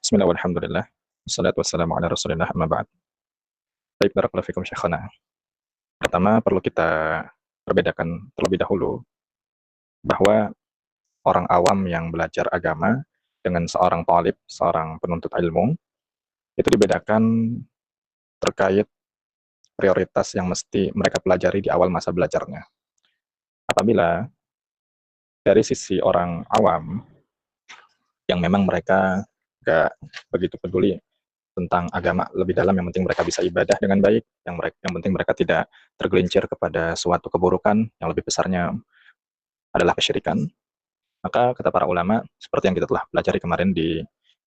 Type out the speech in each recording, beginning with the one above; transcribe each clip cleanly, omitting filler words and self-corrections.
Bismillah walhamdulillah. Wassalatu wassalamu ala Rasulillah amma ba'd. Baik, barakallahu fikum syekhana. Pertama perlu kita perbedakan terlebih dahulu bahwa orang awam yang belajar agama dengan seorang thalib, seorang penuntut ilmu, itu dibedakan terkait prioritas yang mesti mereka pelajari di awal masa belajarnya. Apabila dari sisi orang awam yang memang mereka gak begitu peduli tentang agama lebih dalam, yang penting mereka bisa ibadah dengan baik, yang penting mereka tidak tergelincir kepada suatu keburukan yang lebih besarnya adalah kesyirikan, maka kata para ulama, seperti yang kita telah pelajari kemarin di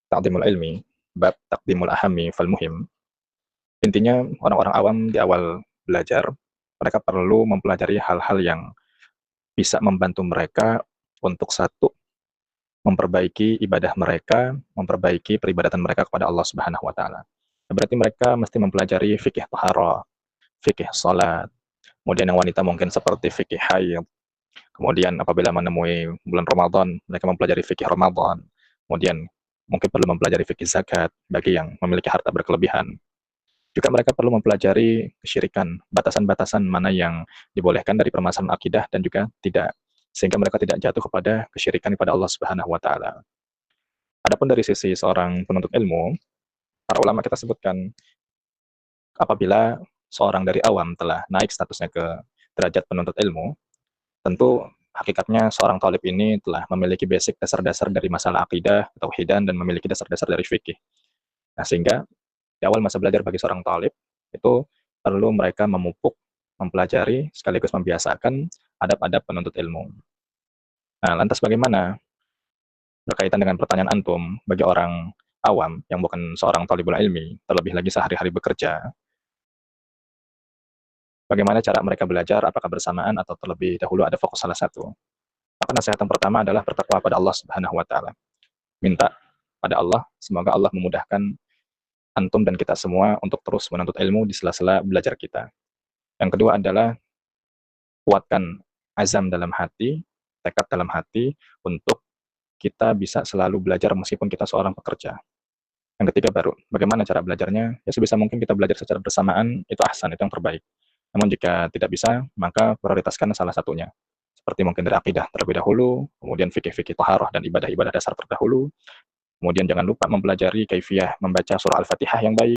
Taqdimul Ilmi, bab Taqdimul Ahami fal Muhim, intinya orang-orang awam di awal belajar, mereka perlu mempelajari hal-hal yang bisa membantu mereka untuk satu, memperbaiki ibadah mereka, memperbaiki peribadatan mereka kepada Allah Subhanahu wa taala. Berarti mereka mesti mempelajari fikih taharah, fikih salat, kemudian yang wanita mungkin seperti fikih haid, kemudian apabila menemui bulan Ramadan, mereka mempelajari fikih Ramadan, kemudian mungkin perlu mempelajari fikih zakat bagi yang memiliki harta berkelebihan. Juga mereka perlu mempelajari kesyirikan, batasan-batasan mana yang dibolehkan dari permasalahan akidah dan juga tidak, sehingga mereka tidak jatuh kepada kesyirikan kepada Allah Subhanahu wa taala. Adapun dari sisi seorang penuntut ilmu, para ulama kita sebutkan apabila seorang dari awam telah naik statusnya ke derajat penuntut ilmu, tentu hakikatnya seorang thalib ini telah memiliki basic dasar-dasar dari masalah akidah, tauhidan, dan memiliki dasar-dasar dari fikih. Nah, sehingga di awal masa belajar bagi seorang thalib, itu perlu mereka memupuk, mempelajari, sekaligus membiasakan adab-adab penuntut ilmu. Nah, lantas bagaimana berkaitan dengan pertanyaan antum bagi orang awam yang bukan seorang thalibul ilmi, terlebih lagi sehari-hari bekerja, bagaimana cara mereka belajar, apakah bersamaan atau terlebih dahulu ada fokus salah satu? Maka nasihat yang pertama adalah bertakwa pada Allah Subhanahu wa taala. Minta pada Allah, semoga Allah memudahkan antum dan kita semua untuk terus menuntut ilmu di sela-sela belajar kita. Yang kedua adalah kuatkan azam dalam hati, tekad dalam hati untuk kita bisa selalu belajar meskipun kita seorang pekerja. Yang ketiga baru, bagaimana cara belajarnya? Ya sebisa mungkin kita belajar secara bersamaan, itu ahsan, itu yang terbaik. Namun jika tidak bisa, maka prioritaskan salah satunya. Seperti mungkin dari akidah terlebih dahulu, kemudian fikih-fikih taharah dan ibadah-ibadah dasar terdahulu, kemudian jangan lupa mempelajari kaifiyah membaca surah Al-Fatihah yang baik,